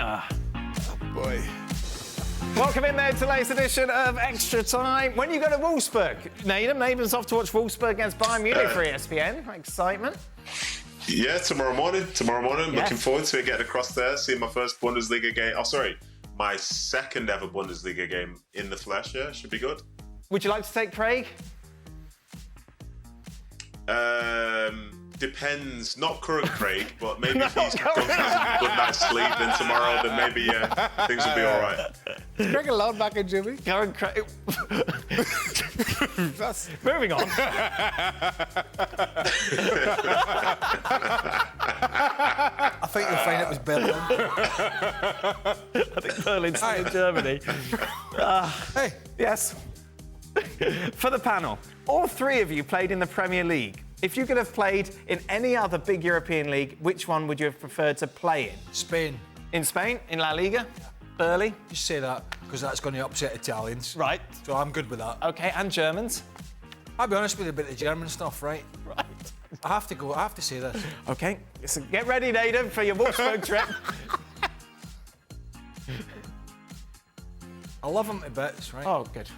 Oh, boy. Welcome in there to the latest edition of Extra Time. When you go to Wolfsburg, Nedum's off to watch Wolfsburg against Bayern Munich for ESPN. Excitement. Yeah, tomorrow morning. Yeah. Looking forward to it, getting across there, seeing my first Bundesliga game. My second ever Bundesliga game in the flesh. Yeah, should be good. Would you like to take Craig? Depends. Not current Craig, but maybe if he's got a good night's sleep, then tomorrow, then maybe things will be all right. Is Craig allowed back in Jimmy? Current Craig. Moving on. I think you'll find it was Berlin. I think Berlin's in Germany. Hey. Yes. For the panel, all three of you played in the Premier League. If you could have played in any other big European league, which one would you have preferred to play in? Spain. In Spain? In La Liga? Yeah. Burley? Just say that, because that's going to upset Italians. Right. So I'm good with that. OK, and Germans? I'll be honest with you about the German stuff, right? Right. I have to say this. OK, so get ready, Nedum, for your Wolfsburg trip. I love them to bits, right? Oh, good.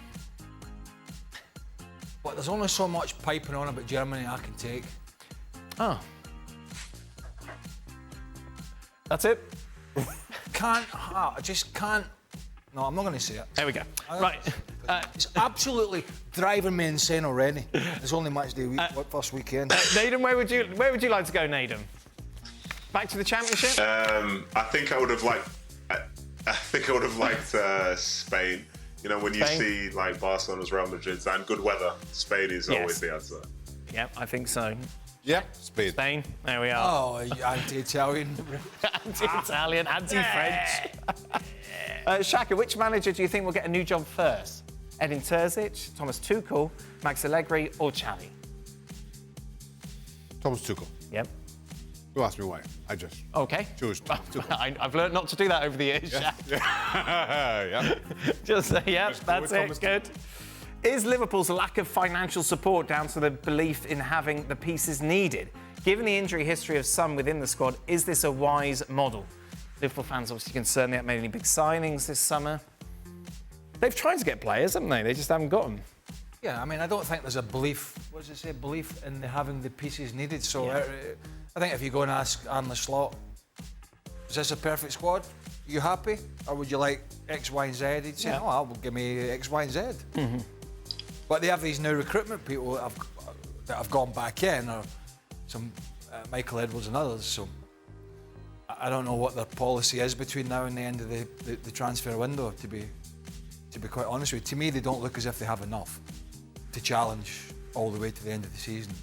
But there's only so much piping on about Germany I can take. Oh. That's it? I just can't. No, I'm not going to say it. There we go. Right. It's absolutely driving me insane already. There's only match day first weekend. Nedum, where would you like to go, Nedum? Back to the Championship? I think I would have liked. I think I would have liked Spain. You know, when you see like Barcelona's, Real Madrid's, and good weather, Spain is always the answer. Yep, I think so. Yep, Spain. Spain, there we are. Oh, anti-Italian. Anti-Italian, anti-French. Shaka, which manager do you think will get a new job first? Edin Terzic, Thomas Tuchel, Max Allegri, or Xavi? Thomas Tuchel. Yep. You asked me why. I just choose Thomas Tuchel. I've learned not to do that over the years, Shaka. Yeah. Just that's it. Good. Is Liverpool's lack of financial support down to the belief in having the pieces needed? Given the injury history of some within the squad, is this a wise model? Liverpool fans obviously concerned they haven't made any big signings this summer. They've tried to get players, haven't they? They just haven't got them. Yeah, I mean, I don't think there's a belief. What does it say? Belief in having the pieces needed. So I think if you go and ask Arne Slot, is this a perfect squad? Are you happy, or would you like X, Y, and Z? He'd say, "Oh, well, give me X, Y, and Z." Mm-hmm. But they have these new recruitment people that have gone back in, or some Michael Edwards and others. So I don't know what their policy is between now and the end of the transfer window. To be quite honest with you, to me, they don't look as if they have enough to challenge all the way to the end of the season.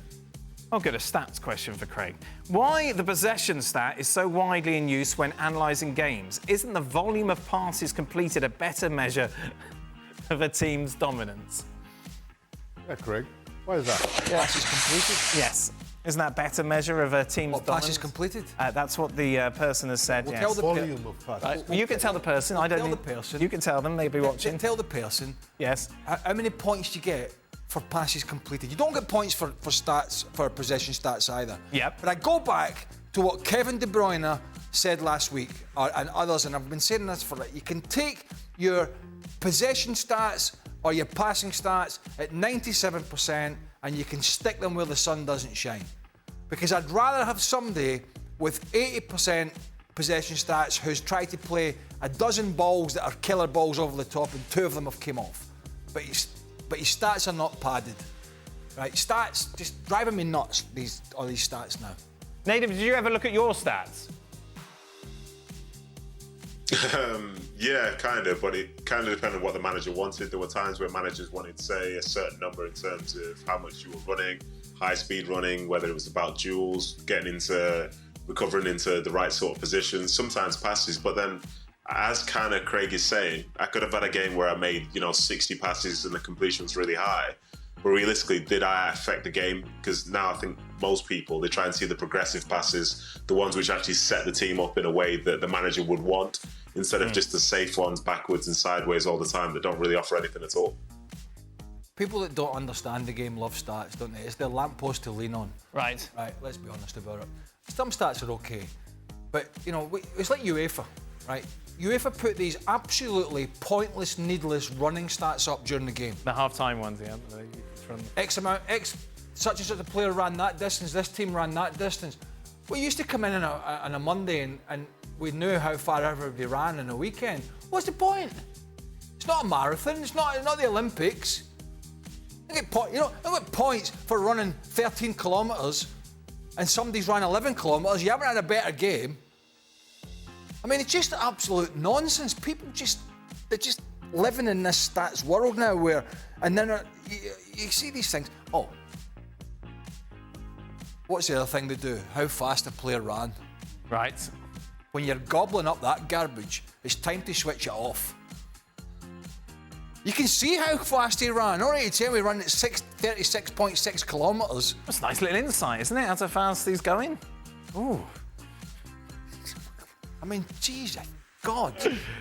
I'll get a stats question for Craig. Why the possession stat is so widely in use when analysing games? Isn't the volume of passes completed a better measure of a team's dominance? Yeah, Craig. Why is that? Passes completed? Yes. Isn't that a better measure of a team's dominance? Passes completed? That's what the person has said, yes. Tell the volume of passes. You can tell the person. I don't tell need... the person. You can tell them. They'll be watching. Tell the person. Yes. How many points do you get for passes completed? You don't get points for stats, for possession stats either. Yep. But I go back to what Kevin De Bruyne said last week, and others, and I've been saying this for you can take your possession stats or your passing stats at 97% and you can stick them where the sun doesn't shine. Because I'd rather have somebody with 80% possession stats who's tried to play a dozen balls that are killer balls over the top and 2 of them have came off. But his stats are not padded. Right? Stats just driving me nuts, all these stats now. Nedum, did you ever look at your stats? Yeah, kind of, but it kind of depended on what the manager wanted. There were times where managers wanted, say, a certain number in terms of how much you were running, high-speed running, whether it was about duels, recovering into the right sort of positions, sometimes passes. But then, as kind of Craig is saying, I could have had a game where I made, 60 passes and the completion was really high. But realistically, did I affect the game? Because now I think most people, they try and see the progressive passes, the ones which actually set the team up in a way that the manager would want, instead of just the safe ones backwards and sideways all the time that don't really offer anything at all. People that don't understand the game love stats, don't they? It's their lamppost to lean on. Right. Right, let's be honest about it. Some stats are okay, but, it's like UEFA. right? UEFA put these absolutely pointless, needless running stats up during the game. The half-time ones, yeah. Such and such a player ran that distance, this team ran that distance. We used to come in on a Monday and we knew how far everybody ran in a weekend. What's the point? It's not a marathon, it's not the Olympics. You don't get points for running 13 kilometres and somebody's ran 11 kilometres, you haven't had a better game. I mean, it's just absolute nonsense. People they're just living in this stats world now where, and then you see these things. Oh, what's the other thing they do? How fast a player ran. Right. When you're gobbling up that garbage, it's time to switch it off. You can see how fast he ran. All right, you tell me he ran at 36.6 kilometres. That's a nice little insight, isn't it? How fast he's going. Ooh. I mean, Jesus, God.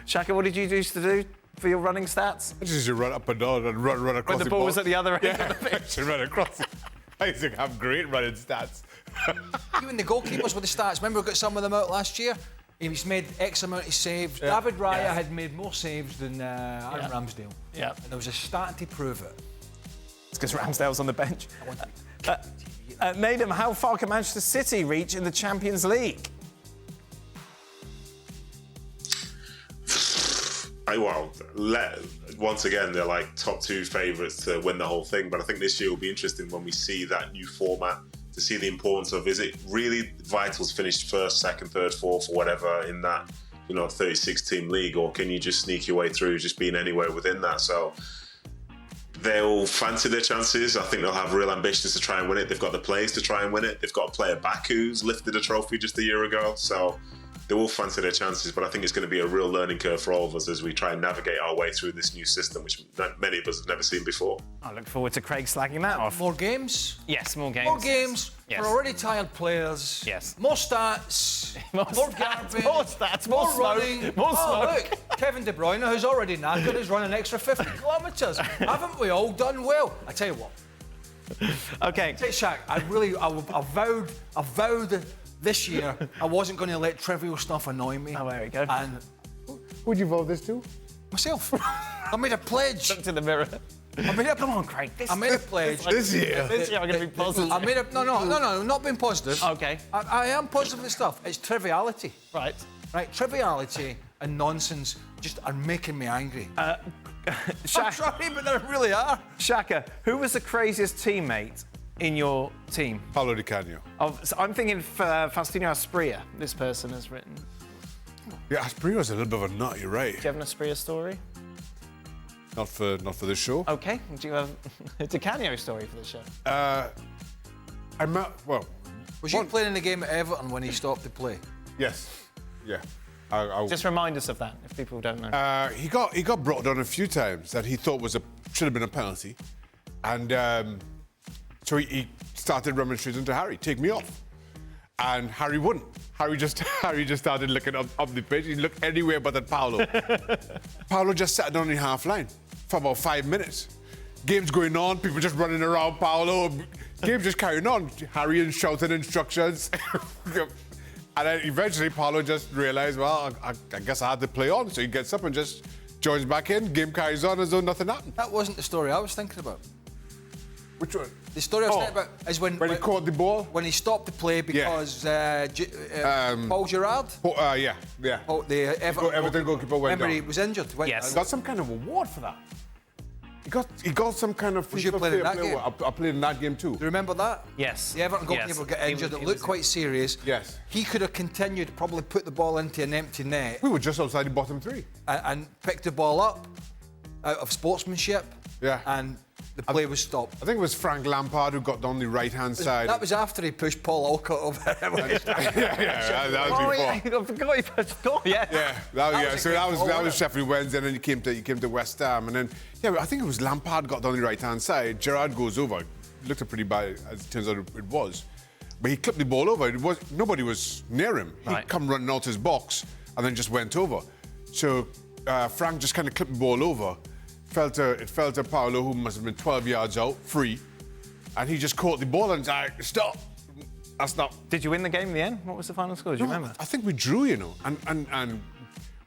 Shaka, what did you used to do for your running stats? I just used to run up and down and run across When the ball was at the other end of the pitch. I used to run across it. I used to have great running stats. Even the goalkeepers with the stats. Remember we got some of them out last year? He's made X amount of saves. Yeah. David Raya had made more saves than Aaron Ramsdale. Yeah. And there was a stat to prove it. It's because Ramsdale's on the bench. Nedum, how far can Manchester City reach in the Champions League? Once again, they're like top 2 favourites to win the whole thing. But I think this year will be interesting when we see that new format, to see the importance of, is it really vital to finish first, second, third, fourth, or whatever in that 36-team league, or can you just sneak your way through just being anywhere within that? So they'll fancy their chances. I think they'll have real ambitions to try and win it. They've got the players to try and win it. They've got a player back who's lifted a trophy just a year ago. So they will fancy their chances, but I think it's going to be a real learning curve for all of us as we try and navigate our way through this new system, which many of us have never seen before. I look forward to Craig slagging that off. More games? Yes, more games. More games yes. for already tired players. Yes. More stats. more garbage. More stats. More smoke. running. More smoke. Look, Kevin De Bruyne, who's already knackered, is running an extra 50 kilometres. Haven't we all done well? I tell you what. Okay. Say, Shaq, I vowed this year I wasn't going to let trivial stuff annoy me. Oh, there we go. And Who'd you vote this to? myself. I made a pledge. Looked in the mirror. Come on, Craig. I made a pledge. This year? This year I'm going to be positive. I made a no, not being positive. Okay. I am positive with stuff. It's triviality. Right. Right, triviality and nonsense just are making me angry. I'm sorry, but they really are. Shaka, who was the craziest teammate in your team? Paulo Di Canio. So I'm thinking Faustino Asprilla, this person has written. Yeah, Asprilla was a little bit of a nut, you're right. Do you have an Asprilla story? Not for this show. Okay. Do you have a Di Canio story for the show? Was you playing in the game at Everton when he stopped to play? Yes. Yeah. Just remind us of that, if people don't know. He got brought on a few times that he thought should have been a penalty, and so he started remonstrating to Harry, take me off, and Harry wouldn't. Harry just started looking up the pitch. He looked anywhere but at Paulo. Paulo just sat down in the half line for about 5 minutes. Game's going on, people just running around Paulo. Game's just carrying on. Harry shouting instructions. And then eventually Paulo just realised, well, I guess I had to play on. So he gets up and just joins back in. Game carries on as though nothing happened. That wasn't the story I was thinking about. Which one? The story I was thinking about is when he caught the ball? When he stopped the play because Paul Gerrard? Yeah. Oh, the Everton goalkeeper went remember down. he was injured. Yes. He got some kind of award for that. He got some kind of... Was you playing in that game? I played in that game too. Do you remember that? Yes. The Everton goalkeeper got injured. It looked quite serious. Yes. He could have continued, probably put the ball into an empty net. We were just outside the bottom 3. And picked the ball up out of sportsmanship. Yeah. And the play was stopped. I think it was Frank Lampard who got down the right-hand side. That was after he pushed Paul Alcott over. that was before. Yeah, I forgot he pushed Paul. Yeah. That was Sheffield Wednesday, and then he came to West Ham, and then I think it was Lampard got down the right-hand side. Gerrard goes over. It looked pretty bad, as it turns out it was. But he clipped the ball over. Nobody was near him. He'd come running out his box and then just went over. So Frank just kind of clipped the ball over. It fell to Paulo, who must have been 12 yards out, free. And he just caught the ball and said, stop. That's not... Did you win the game in the end? What was the final score? Do you remember? I think we drew, And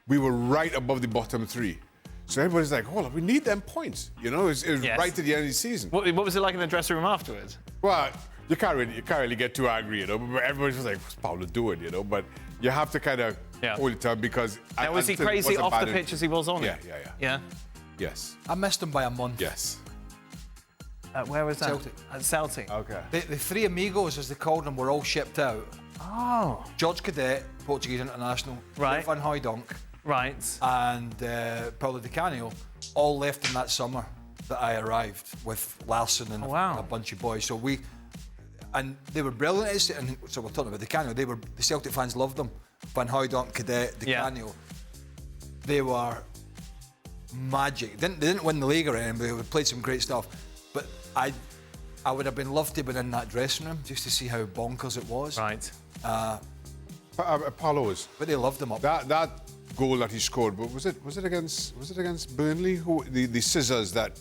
we were right above the bottom 3. So everybody's like, "Oh, we need them points." You know, it was right to the end of the season. What was it like in the dressing room afterwards? Well, you can't really get too angry, you know. But everybody's just like, "What's Paulo doing?" You know. But you have to kind of hold it down because. Now, was he crazy off the pitch as he was on it? Yeah. Yes. I missed him by a month. Yes. Where was that? Celtic. At Celtic. Okay. The 3 amigos, as they called them, were all shipped out. Oh. George Cadet, Portuguese international. Right. Van Hooijdonk. Right. And Paulo Di Canio all left in that summer that I arrived with Larson and a bunch of boys. So they were brilliant. And so we're talking about Di Canio. The Celtic fans loved them. Van Hooijdonk, Cadet, Di Canio. They were magic. They didn't win the league or anything, but they played some great stuff. But I would have been loved to have been in that dressing room just to see how bonkers it was. Right. Paulo was. But they loved him up. That goal that he scored, but was it against Burnley? The scissors that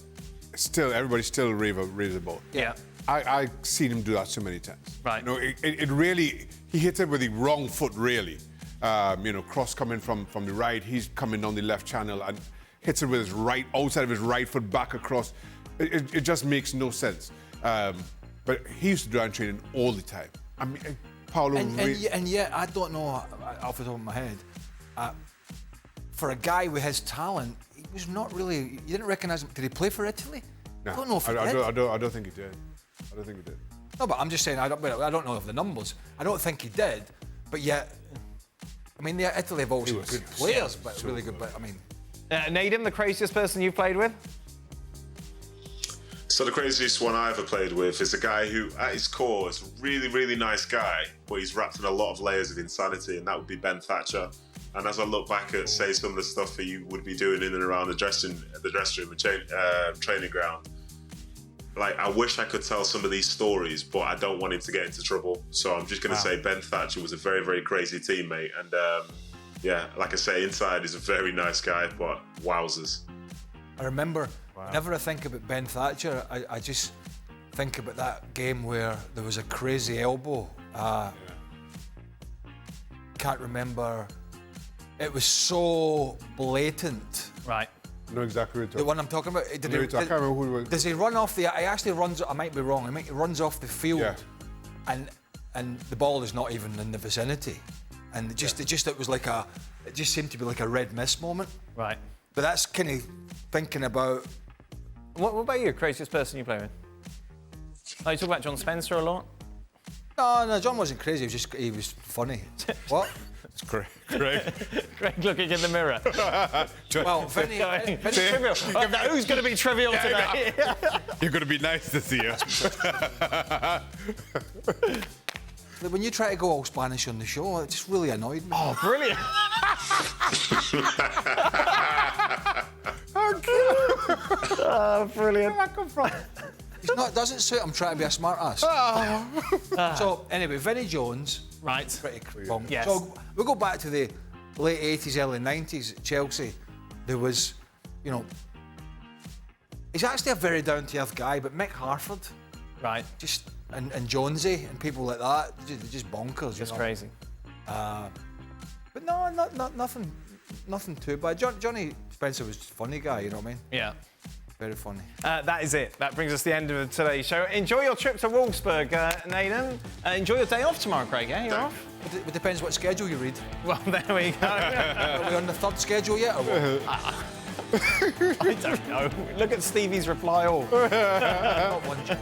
everybody still raves about. Yeah. I've seen him do that so many times. Right. You know, it really, he hit it with the wrong foot really. You know, cross coming from the right, he's coming down the left channel and hits it with his right, outside of his right foot back across. It just makes no sense. But he used to do that in training all the time. I mean, Paulo. And yet, I don't know off the top of my head. For a guy with his talent, he was not really. You didn't recognise him. Did he play for Italy? No, I don't know if he did. I don't think he did. I don't think he did. No, but I'm just saying. I don't know of the numbers. I don't think he did. But yet, I mean, Italy have always good players, but really good. But I mean, Nedum, the craziest person you've played with? So the craziest one I ever played with is a guy who, at his core, is a really, really nice guy, but he's wrapped in a lot of layers of insanity, and that would be Ben Thatcher. And as I look back at, say, some of the stuff that you would be doing in and around the dressing room and training ground, like, I wish I could tell some of these stories, but I don't want him to get into trouble. So I'm just going to say Ben Thatcher was a very, very crazy teammate. And yeah, like I say, inside he's a very nice guy, but wowzers. I remember, whenever I think about Ben Thatcher, I just think about that game where there was a crazy elbow. Can't remember. It was so blatant. Right. I know exactly what The one I'm talking about. I can't remember who it was. Does he run off the? He actually runs. I might be wrong. He runs off the field, and the ball is not even in the vicinity, and it was like it just seemed to be like a red mist moment. Right. But that's kind of thinking about. What about you? Craziest person you play with? Oh, you talk about John Spencer a lot. No, John wasn't crazy. He was funny. What? It's Craig. Greg looking in the mirror. Well, very trivial. Who's going to be trivial today? You're going to be nice this year. When you try to go all Spanish on the show, it just really annoyed me. Oh, brilliant. Brilliant. Where did that come from? It doesn't suit him trying to be a smart ass. So, anyway, Vinnie Jones. Right. Pretty wrong. Yes. So, we go back to the late 80s, early 90s at Chelsea. There was, you know, he's actually a very down-to-earth guy, but Mick Harford. Right. And Jonesy and people like that, they're just bonkers. Just crazy. But no, nothing too bad. Johnny Spencer was just a funny guy, you know what I mean? Yeah. Very funny. That is it. That brings us to the end of today's show. Enjoy your trip to Wolfsburg, Nedum. Enjoy your day off tomorrow, Craig, yeah? You're off? It depends what schedule you read. Well, there we go. Are we on the third schedule yet, or what? I don't know. Look at Stevie's reply all. Not one job.